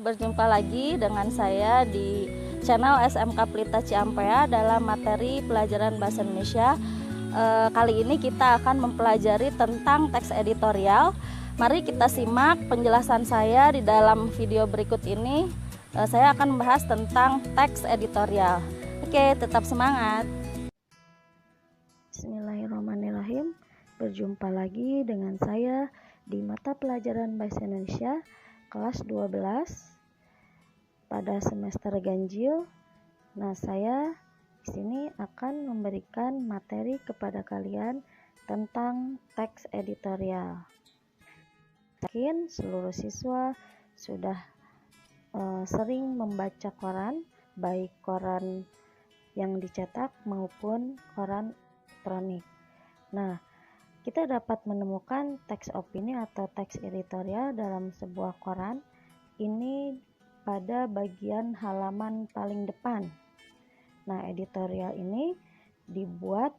Berjumpa lagi dengan saya di channel SMK Pelita Ciampea dalam materi pelajaran Bahasa Indonesia. Kali ini kita akan mempelajari tentang teks editorial. Mari kita simak penjelasan saya di dalam video berikut ini. Saya akan membahas tentang teks editorial. Oke, tetap semangat. Bismillahirrahmanirrahim. Berjumpa lagi dengan saya di mata pelajaran Bahasa Indonesia kelas 12 pada semester ganjil. Nah, saya di sini akan memberikan materi kepada kalian tentang teks editorial. Mungkin seluruh siswa sudah sering membaca koran, baik koran yang dicetak maupun koran elektronik. Nah, kita dapat menemukan teks opini atau teks editorial dalam sebuah koran ini pada bagian halaman paling depan. Nah, editorial ini dibuat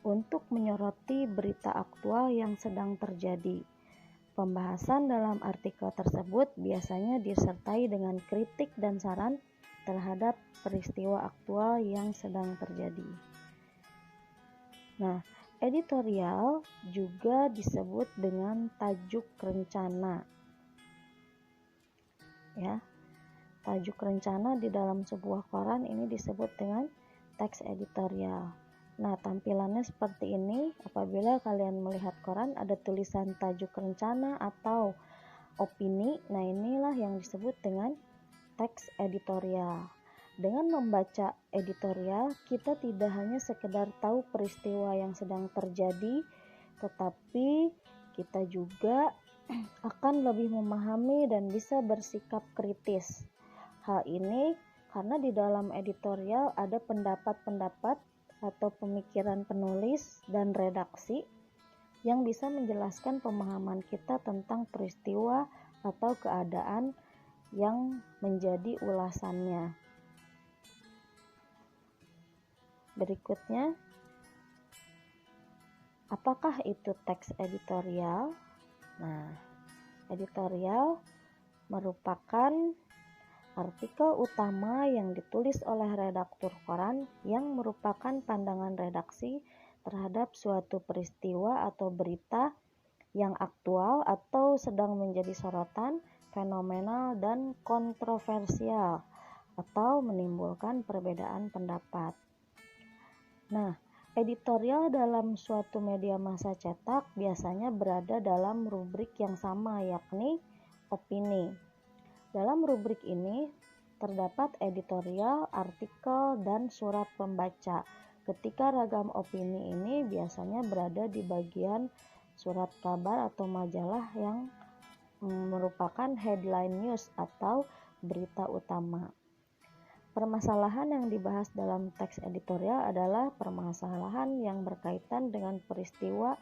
untuk menyoroti berita aktual yang sedang terjadi. Pembahasan dalam artikel tersebut biasanya disertai dengan kritik dan saran terhadap peristiwa aktual yang sedang terjadi. Nah, editorial juga disebut dengan tajuk rencana. Ya, tajuk rencana di dalam sebuah koran ini disebut dengan teks editorial. Nah, tampilannya seperti ini. Apabila kalian melihat koran ada tulisan tajuk rencana atau opini, nah inilah yang disebut dengan teks editorial. Dengan membaca editorial, kita tidak hanya sekedar tahu peristiwa yang sedang terjadi, tetapi kita juga akan lebih memahami dan bisa bersikap kritis. Hal ini karena di dalam editorial ada pendapat-pendapat atau pemikiran penulis dan redaksi yang bisa menjelaskan pemahaman kita tentang peristiwa atau keadaan yang menjadi ulasannya. Berikutnya, apakah itu teks editorial? Nah, editorial merupakan artikel utama yang ditulis oleh redaktur koran yang merupakan pandangan redaksi terhadap suatu peristiwa atau berita yang aktual atau sedang menjadi sorotan, fenomenal, dan kontroversial atau menimbulkan perbedaan pendapat. Nah, editorial dalam suatu media massa cetak biasanya berada dalam rubrik yang sama, yakni opini. Dalam rubrik ini terdapat editorial, artikel, dan surat pembaca. Ketika ragam opini ini biasanya berada di bagian surat kabar atau majalah yang merupakan headline news atau berita utama. Permasalahan yang dibahas dalam teks editorial adalah permasalahan yang berkaitan dengan peristiwa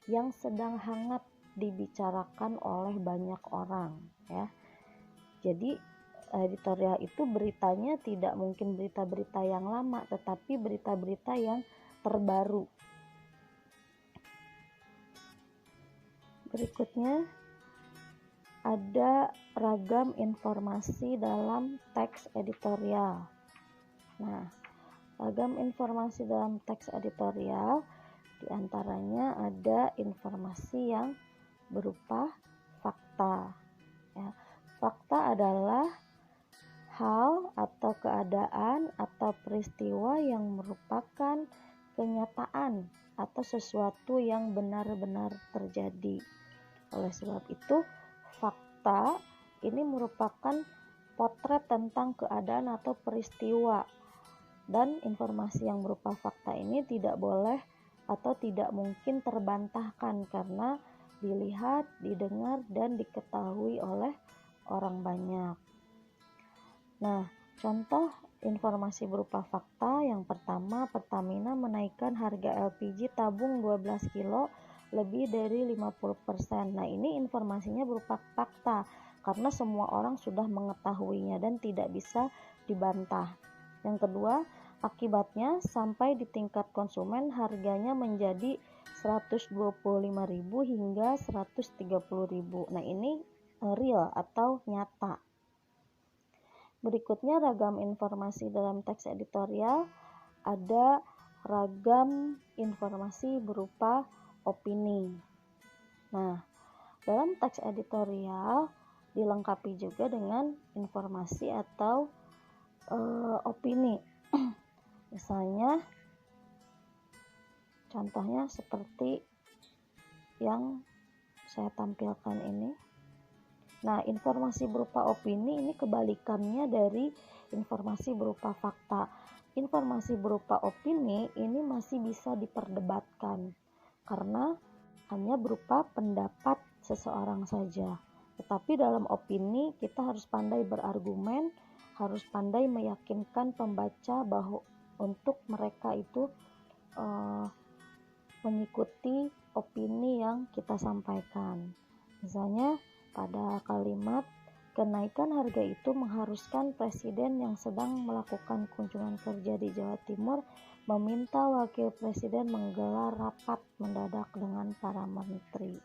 yang sedang hangat dibicarakan oleh banyak orang, ya. Jadi editorial itu beritanya tidak mungkin berita-berita yang lama, tetapi berita-berita yang terbaru. Berikutnya ada ragam informasi dalam teks editorial. Nah, ragam informasi dalam teks editorial diantaranya ada informasi yang berupa fakta. Ya, fakta adalah hal atau keadaan atau peristiwa yang merupakan kenyataan atau sesuatu yang benar-benar terjadi. Oleh sebab itu, fakta ini merupakan potret tentang keadaan atau peristiwa, dan informasi yang berupa fakta ini tidak boleh atau tidak mungkin terbantahkan karena dilihat, didengar, dan diketahui oleh orang banyak. Nah, contoh informasi berupa fakta yang pertama, Pertamina menaikkan harga LPG tabung 12 kilo lebih dari 50%. Nah, ini informasinya berupa fakta karena semua orang sudah mengetahuinya dan tidak bisa dibantah. Yang kedua, akibatnya sampai di tingkat konsumen harganya menjadi 125.000 hingga 130.000. Nah, ini real atau nyata. Berikutnya ragam informasi dalam teks editorial. Ada ragam informasi berupa opini. Nah, dalam teks editorial dilengkapi juga dengan informasi atau opini. Misalnya, contohnya seperti yang saya tampilkan ini. Nah, informasi berupa opini ini kebalikannya dari informasi berupa fakta. Informasi berupa opini ini masih bisa diperdebatkan karena hanya berupa pendapat seseorang saja. Tetapi dalam opini kita harus pandai berargumen, harus pandai meyakinkan pembaca bahwa untuk mereka itu mengikuti opini yang kita sampaikan. Misalnya pada kalimat, kenaikan harga itu mengharuskan presiden yang sedang melakukan kunjungan kerja di Jawa Timur meminta wakil presiden menggelar rapat mendadak dengan para menteri.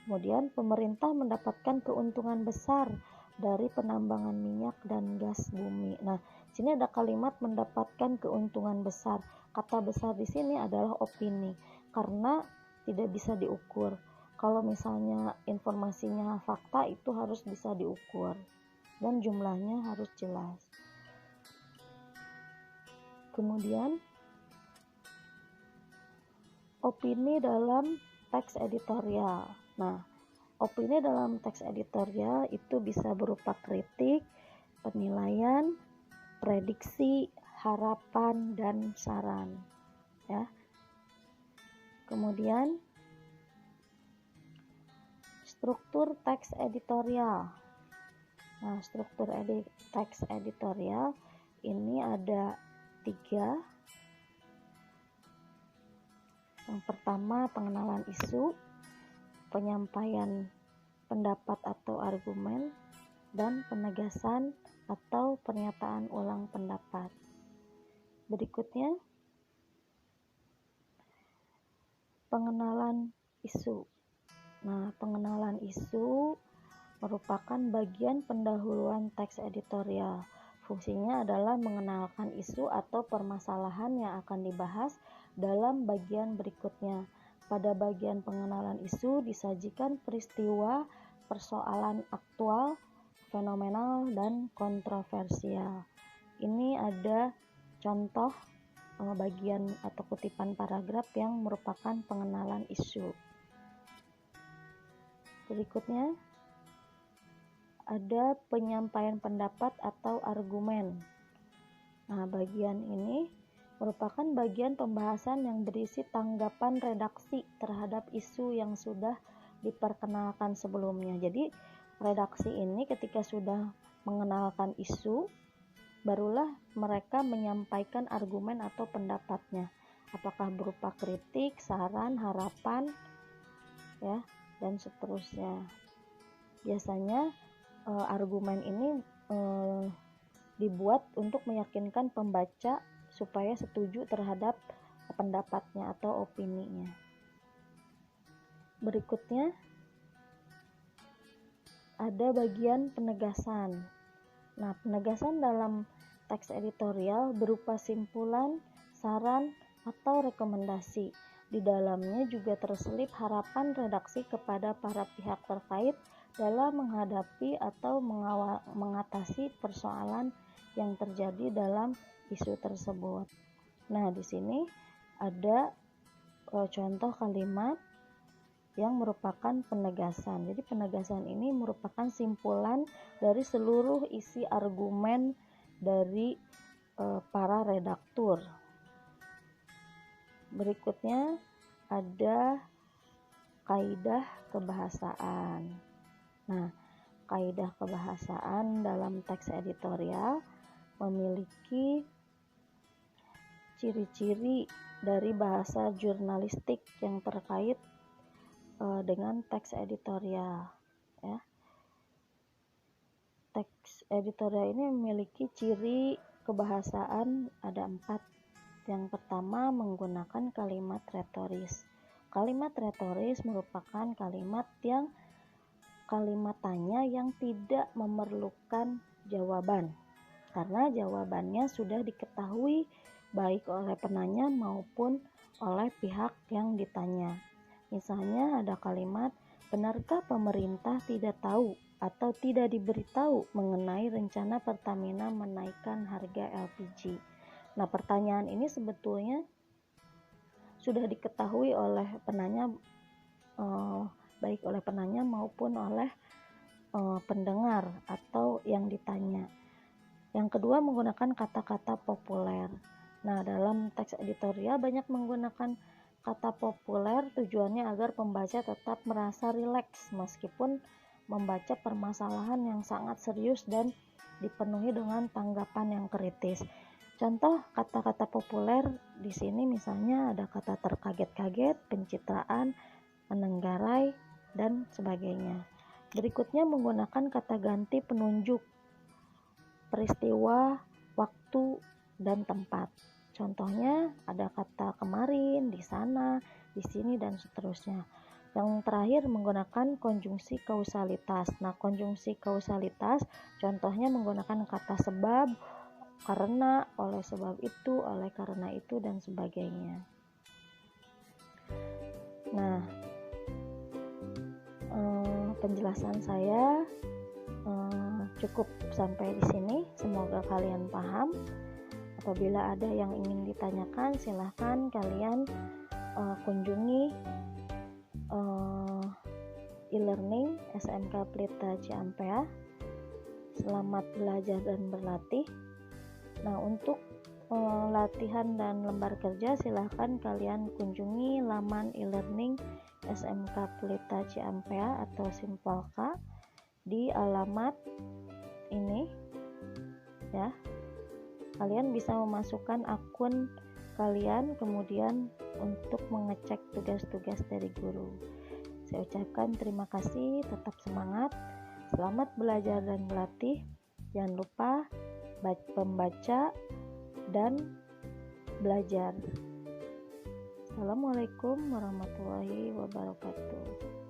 Kemudian pemerintah mendapatkan keuntungan besar dari penambangan minyak dan gas bumi. Nah, sini ada kalimat mendapatkan keuntungan besar. Kata besar di sini adalah opini karena tidak bisa diukur. Kalau misalnya informasinya fakta itu harus bisa diukur dan jumlahnya harus jelas. Kemudian opini dalam teks editorial. Nah, opini dalam teks editorial itu bisa berupa kritik, penilaian, prediksi, harapan, dan saran. Ya. Kemudian struktur teks editorial. Nah, struktur teks editorial ini ada 3. Yang pertama, pengenalan isu, penyampaian pendapat atau argumen, dan penegasan atau pernyataan ulang pendapat. Berikutnya, pengenalan isu. Nah, pengenalan isu merupakan bagian pendahuluan teks editorial. Fungsinya adalah mengenalkan isu atau permasalahan yang akan dibahas dalam bagian berikutnya. Pada bagian pengenalan isu disajikan peristiwa, persoalan aktual, fenomenal, dan kontroversial. Ini ada contoh bagian atau kutipan paragraf yang merupakan pengenalan isu. Berikutnya ada penyampaian pendapat atau argumen. Nah, bagian ini merupakan bagian pembahasan yang berisi tanggapan redaksi terhadap isu yang sudah diperkenalkan sebelumnya. Jadi, redaksi ini ketika sudah mengenalkan isu, barulah mereka menyampaikan argumen atau pendapatnya. Apakah berupa kritik, saran, harapan, ya, dan seterusnya. Biasanya argumen ini dibuat untuk meyakinkan pembaca supaya setuju terhadap pendapatnya atau opininya. Berikutnya ada bagian penegasan. Nah, penegasan dalam teks editorial berupa simpulan, saran, atau rekomendasi. Di dalamnya juga terselip harapan redaksi kepada para pihak terkait dalam menghadapi atau mengatasi persoalan yang terjadi dalam isu tersebut. Nah, di sini ada contoh kalimat yang merupakan penegasan. Jadi penegasan ini merupakan simpulan dari seluruh isi argumen dari para redaktur. Berikutnya ada kaidah kebahasaan. Nah, kaidah kebahasaan dalam teks editorial memiliki ciri-ciri dari bahasa jurnalistik yang terkait dengan teks editorial. Ya. Teks editorial ini memiliki ciri kebahasaan ada 4. Yang pertama, menggunakan kalimat retoris. Kalimat retoris merupakan kalimat tanya yang tidak memerlukan jawaban, karena jawabannya sudah diketahui baik oleh penanya maupun oleh pihak yang ditanya. Misalnya ada kalimat, benarkah pemerintah tidak tahu atau tidak diberitahu mengenai rencana Pertamina menaikkan harga LPG? Nah, pertanyaan ini sebetulnya sudah diketahui oleh penanya, baik oleh penanya maupun oleh pendengar atau yang ditanya. Yang kedua, menggunakan kata-kata populer. Nah, dalam teks editorial banyak menggunakan kata populer, tujuannya agar pembaca tetap merasa rileks meskipun membaca permasalahan yang sangat serius dan dipenuhi dengan tanggapan yang kritis. Contoh kata-kata populer di sini misalnya ada kata terkaget-kaget, pencitraan, menenggarai, dan sebagainya. Berikutnya menggunakan kata ganti penunjuk peristiwa, waktu, dan tempat. Contohnya ada kata kemarin, di sana, di sini, dan seterusnya. Yang terakhir menggunakan konjungsi kausalitas. Nah, konjungsi kausalitas contohnya menggunakan kata sebab, karena, oleh sebab itu, oleh karena itu, dan sebagainya. Nah, penjelasan saya cukup sampai di sini. Semoga kalian paham. Apabila ada yang ingin ditanyakan, silahkan kalian kunjungi e-learning SMK Pelita Ciampea. Selamat belajar dan berlatih. Nah, untuk latihan dan lembar kerja, silahkan kalian kunjungi laman e-learning SMK Pelita Ciampea atau Simpolka di alamat ini ya. Kalian bisa memasukkan akun kalian kemudian untuk mengecek tugas-tugas dari guru. Saya ucapkan terima kasih, tetap semangat, selamat belajar dan berlatih. Jangan lupa membaca dan belajar. Assalamualaikum warahmatullahi wabarakatuh.